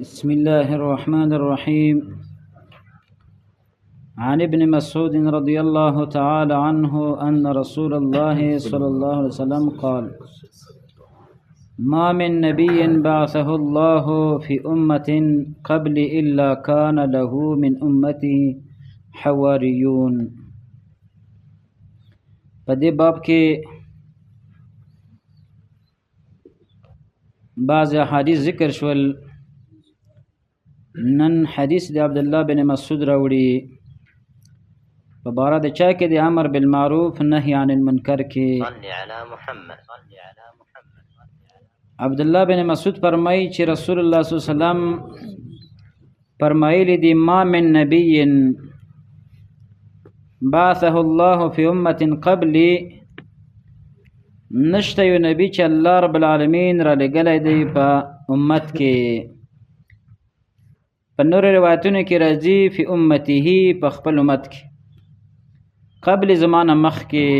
بسم الله الرحمن الرحيم. عن ابن مسعود رضي الله تعالى عنه أن رسول الله صلى الله عليه وسلم قال: ما من نبي بعثه الله في أمة قبل إلا كان له من أمته حواريون. په دې باب کې بعض احادیث ذکر شول. نن حدیث د عبد الله بن مسعود راوړي په باره د چا کې د امر بالمعروف نهي عن المنکر کې. عبد الله بن مسعود فرمایي چې رسول الله صلی الله علیه وسلم فرمایلی دي: ما من نبی بعثه الله في امه قبل، نشته یو نبی چې الله رب العالمین را لګلی دی په امت کې. په نور روایتونو کې راځي فی امته، په خپل امت کې، قبل زمانه مخ کې،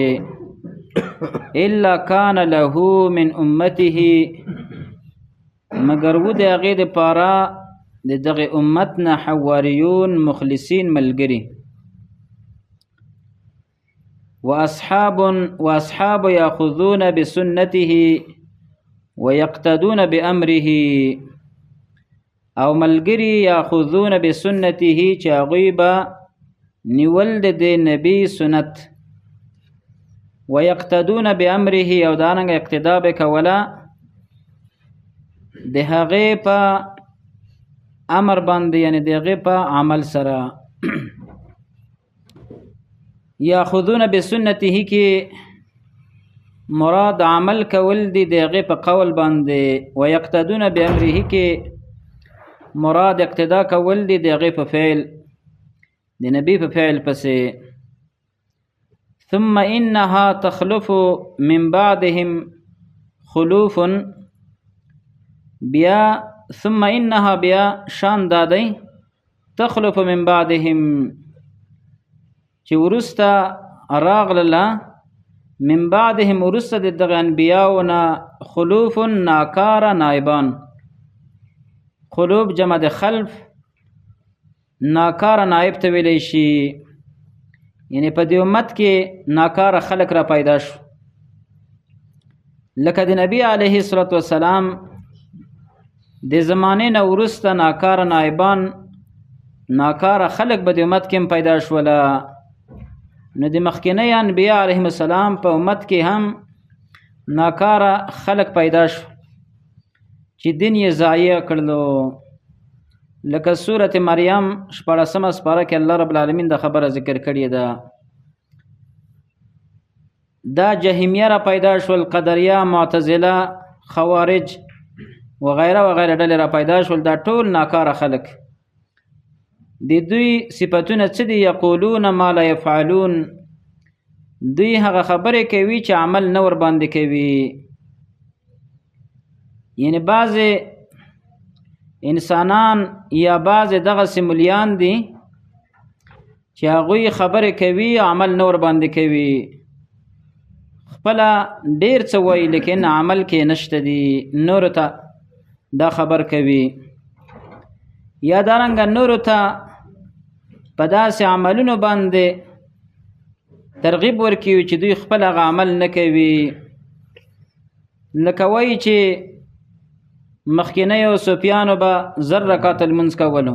الا کان له من امته، مگر و د هغې دپاره د دغه امت نه حواریون، مخلصین ملګري. واصحاب یاخذون بسنته ويقتدون بامره، او ملګري یاخذون بسنته چې هغوی به نیول د نبی سنت، ويقتدون بامره، او دارنګه اقتدا به کوله د هغې په امر باندې، یعنی د هغې په عمل سره. یاخذون بسنته کې مراد عمل کول دي د هغې په قول باندې، ويقتدون بامره کې مراد اقتدا کول دي د هغې په فعل، د نبی په فعل پسې. ثم انها تخلف من بعدهم خلوف، بیا ثم انها بیا شان دادی تخلف من بعدهم چې ورسته راغلله، من بعدهم ورسته د دغه انبیاونه، خلوف ناکاره نایبان. خلوف جمع د خلف، ناکاره نایب ته ویلی شي. یعنی په دې امت کې ناکاره خلق را پیدا شو، لکه د نبی علیه الصلاة والسلام د زمانې نه وروسته ناکاره نایبان، ناکاره خلق به د امت کې هم پیدا شوله. نو د مخکینی انبیا علیهم السلام په امت کې هم ناکاره خلق پیدا شو چې دین یې ضایع کړلو. لکه سورة مریم 14مه سپاره کې الله رب العالمین د خبره ذکر کړې ده. دا جهمیه را پیدا شول، قدریه، معتزله، خوارج وغیره وغیره ډلې را پیدا شول. دا ټول ناکاره خلق. د دوی صفتونه څه دي؟ یقولون ما لا یفعلون، دوی هغه خبرې کوي چې عمل نه ور باندې کوي. یعنی بعض انسانان یا بعض دغه سمولیان دي چې هغوی خبرې کوي عمل نه ور باندې کوي، خپله ډیر څه وایي لیکن عمل کې نشته دي، نورو ته دا خبر کوي. یا دارنګه نورو ته په داسې عملونو باندې ترغیب ورکوي چې دوی خپل هغه عمل نه کوي. لکه وایي چې مخکینیو صوفیانو به 1000 رکعات لمونځ کولو،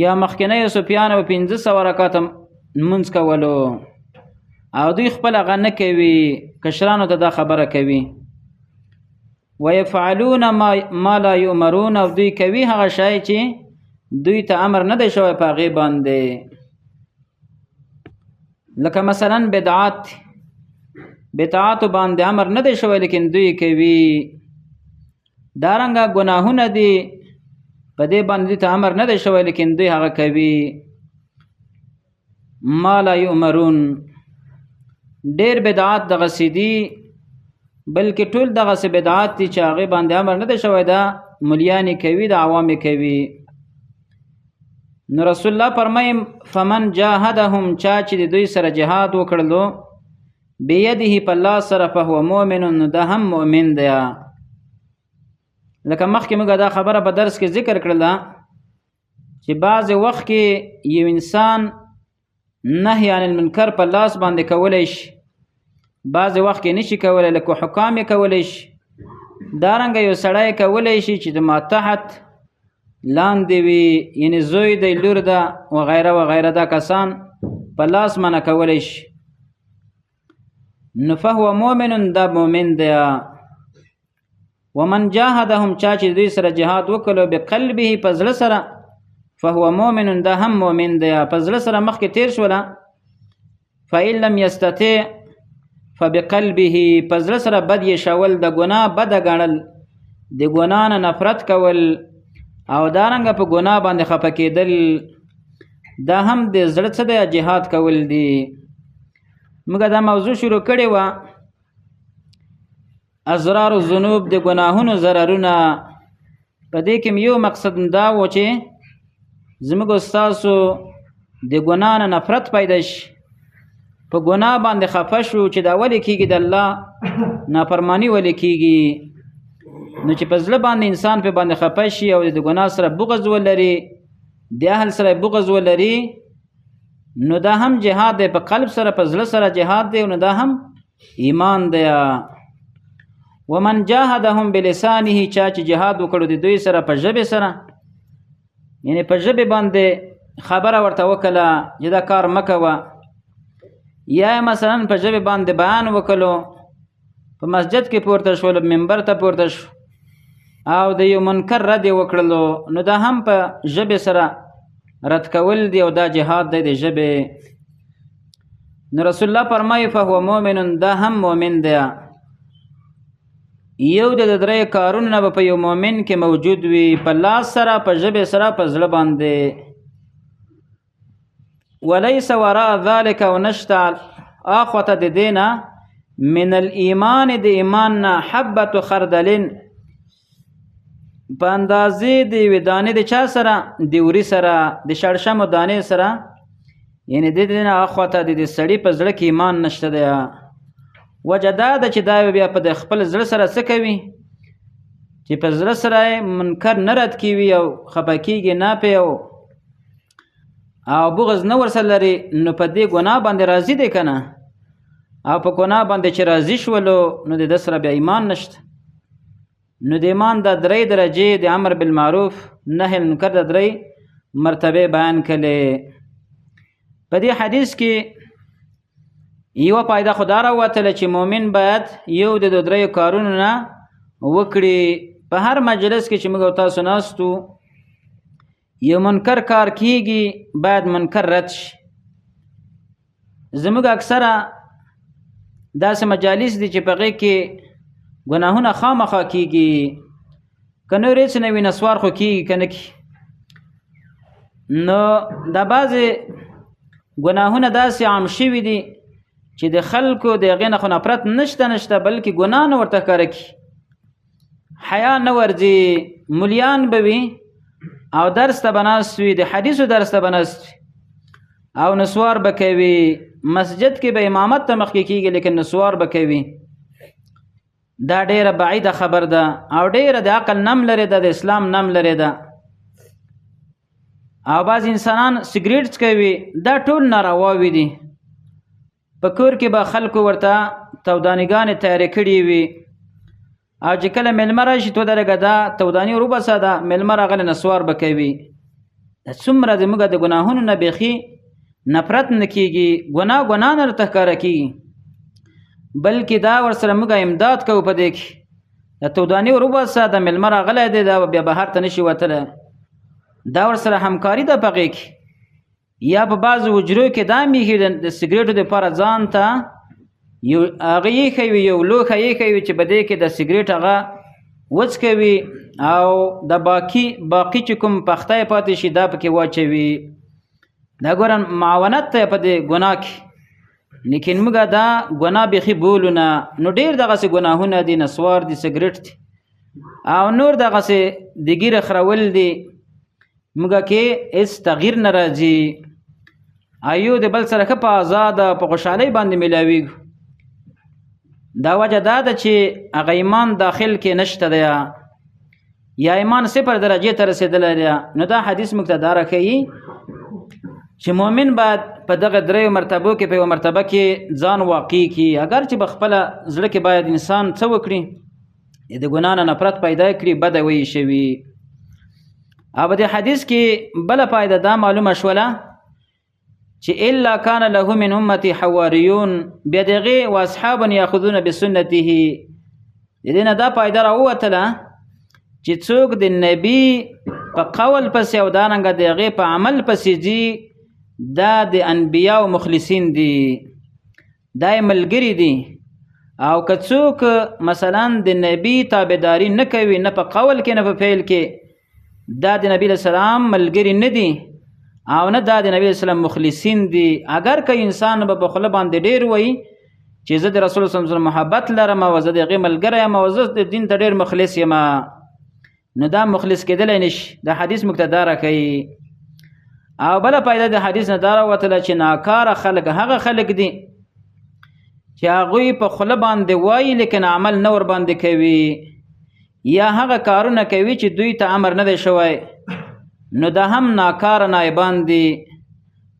یا مخکینیو صوفیانو به 1500 رکعات لمونځ کولو، او دوی خپل هغه نه کوي، کشرانو ته دا خبره کوي. ويفعلون ما لا یؤمرون، او دوی کوي هغه شی چې دوی ته امر نه دی شوی په هغې باندې. لکه مثلا بدعاتو باندې امر نه دی شوی لیکن دوی کوي. دارنګه ګناهونه دي په دې باندې ته امر نه دی شوی لیکن دوی هغه کوي. ما لا یؤمرون، ډیر بدعات دغسې دي، بلکې ټول دغسې بدعات دي چې هغې باندې امر نه دی شوی، دا ملیانې کوي، د عوامې کوي. نو رسول الله فرمایي: فمن جاهدهم، چا چې د دوی سره جهاد وکړلو، بیده په الله سره، فهو مؤمن، نو ده هم مؤمن دی. لکه مخکې موږ دا خبره په درس کې ذکر کړله چې بعض وخت کې یو انسان نهی عن المنکر په لاس باندې کولی شي، بعض وخت کې نشي کولی، لکه حکام یې کولی شي، دارنګه یو سړی کولی شي چې د ماتحت لاندې وي، یعنی زوی دی، لور ده وغیره وغیره، دا کسان په لاس منع کولی شي. نو فهو مؤمن، دا مؤمن دی. ومن جاهدهم، چا چې دوی سره جهاد وکړو، بقلبه، په زړه سره، فهو مؤمن، دا هم مؤمن دی. په زړه سره مخکې تیر شوله. فإن لم يستطع فبقلبه، په زړه سره بد یې شول، د ګناه بده ګڼل، د ګناه نه نفرت کول او دارنګه په ګناه باندې خفه کېدل، دا هم د زړه څه دی؟ جهاد کول دي. موږ دا موضوع شروع کړې وه، اضرار الذنوب، د ګناهونو ضررونه. په دې کې یو مقصد دا و چې زموږ ستاسو د ګناه نه نفرت پیدا شي، په ګناه باندې خفه شو چې دا ولې کېږي، د الله نافرماني ولې کېږي. نو چې په زړه باندې انسان په باندې خفه شي او د ګناه سره بغض ولري، د اهل سره بغض ولري، نو دا هم جهاد دی. په قلب سره، په زړه سره جهاد دی، نو دا هم ایمان دی. ومن جاهدهم بلسانه، چا چې جهاد وکړو د دوی سره په ژبې سره، یعنی په ژبې باندې خبره ورته وکړه چې دا کار مه کوه، یا مثلا په ژبې باندې بیان وکړو، په مسجد کې پورته شول، منبر ته پورته شو او د یو منکر رد یې وکړلو، نو دا هم په ژبې سره رد کول دی او دا جهاد دی د ژبې. نو رسول الله فرمایي فهو مؤمن، دا هم مؤمن دی. یو د درې کارونه به په یو مؤمن کې موجود وي، په لاس سره، په ژبې سره، په زړه باندې. وليس وراء ذلك، ونشته اخوته د دینه، من الایمان، د ایمان نه، حبة خردل، په اندازې د یوې دانې د چا سره؟ د وري سره، د شړشمو دانې سره، یعنی د دې نه اخوته د سړي په زړه کې ایمان نشته دی. وجه دا ده چې دا بیا په د خپل زړه سره څه کوي چې په زړه سره منکر نه رد کوي او خفه کېږي نه پې او بغض نه ورسره لري، نو په دې ګناه باندې راضي دی که نه؟ او په ګناه باندې چې راضي شولو، نو د ده سره بیا ایمان نشته. نو د ایمان دا درې درجې، د امر بالمعروف، نهی المنکر، د درې مرتبه بیان کړلې. په دې حدیث کې یوه فایده خو دا راوتله چې مؤمن باید یو د درې کارونو نه وکړي. په هر مجلس کې چې موږ تاسو ناستو، یو منکر کار کیږي، باید منکر رد شي. زموږ اکثره داسې مجالس دي چې په هغې کې ګناهونه خامخا کیږي، که نور هېڅ نه وي، نسوار خو کیږي که نه کي. نو دا بعضې ګناهونه داسې عام شوي دي چې د خلکو د هغې نه خو نفرت نشته، بلکې ګناه نه ورته ښکاره کي، حیا نه ورځي. مولیان به وي او درس ته به ناست وي، د حدیثو درس ته به ناست وي او نسوار به کوي. مسجد کې به امامت ته مخکې کېږي، لیکن نسوار به کوي. دا ډیره بعیده خبر ده او ډیره د عقل نم لري ده، د اسلام نم لري ده. او بعض انسانان سګریټ څکوي، دا ټول نارواوي دي. په کور کې به خلکو ورته تودانیګانې تیارې کړي وي، او چې کله میلمه راشي تو درګه دا توداني وروباسه، دا میلمه راغلی نسوار به کوي. څومره زموږ د ګناهونو نه بیخي نفرت نه کېږي، ګناه نه راته ښکاره کېږي، بلکې دا ورسره موږ امداد کوو. په دې کې د توداني وروباسه، د میلمه راغلی دی، دا بیا بهر ته نشي وتلی، دا ورسره همکاري ده. په هغې کې یا په بعضو حجرو کې دا میښي د سګریټو دپاره ځان ته یو هغه ایښی وي، یو لوښه ایښی وي چې په دې کې د سګریټ هغه وڅکوي او د باقي چې کوم پخته یې پاتې شي دا پکې واچوي. دا ګوره معاونت ته په دې ګناه کې، لیکن موږ دا ګناه بیخي بولو نه. نو ډېر دغسې ګناهونه دي، نسوار دي، سګریټ دي او نور دغسې د ګیره خرول دي. موږ کې هېڅ تغییر نه راځي، ایو د بل سره ښه په آزاده په خوشحالۍ باندې میلاویږو. دا وجه دا ده چې هغه ایمان داخل کې نشته دی. یا ایمان 0 درجه ته رسیدلی دی. نو دا حدیث موږ ته دا راښیي چې مؤمن باید په دغه دریو مرتبو کې په یوه مرتبه کې ځان واقع کړي. اگر چې په خپله زړه کې باید انسان څه وکړي، د ګناه نه نفرت پیدا کړي، بده ویښه وي. او په دې حدیث کې بله فایده دا معلومه شوله چې الا کان له من امتی حواریون، بیا د هغې واصحاب یاخذون بسنته. د دې نه دا فایده راووتله چې څوک د نبي په قول پسې او دارنګه د هغې په عمل پسې ځي، دا د انبیاو مخلصین دي، دا یې ملګري دي. او که څوک مثلا د نبي تابعداري نه کوي، نه په قول کې نه په فعل کې، دا د نبی السلام ملګري نه دي او نه دا د نبی السلام مخلصین دي. اگر که انسان به خوله باندې ډیر وایي چې زه د رسول صلی الله علیه وسلم محبت لرم او زه د هغې ملګری یم او زه د دین ته ډیر مخلص یم، نو دا مخلص کېدلی نشي. دا حدیث موږ ته دا راښیي. او بله فایده د حدیث نه دا راوتله چې ناکاره خلک هغه خلک دي چې هغوی په خوله باندې وایي لیکن عمل نه ورباندې کوي، یا هغه کارونه کوي چې دوی ته امر نه دی شوی، نو دا هم ناکاره نایبان دي.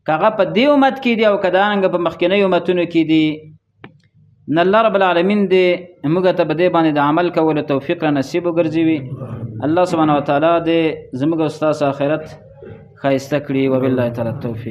که هغه په دې امت کې دي او که دارنګه په مخکینیو امتونو کې دي. نو الله رب العالمین دې موږ ته په دې باندې د عمل کولو توفیق را نصیب وګرځوي. الله سبحانه وتعالی دې زموږ او ستاسو آخرت ښایسته کړي. وبالله تعالی التوفیق.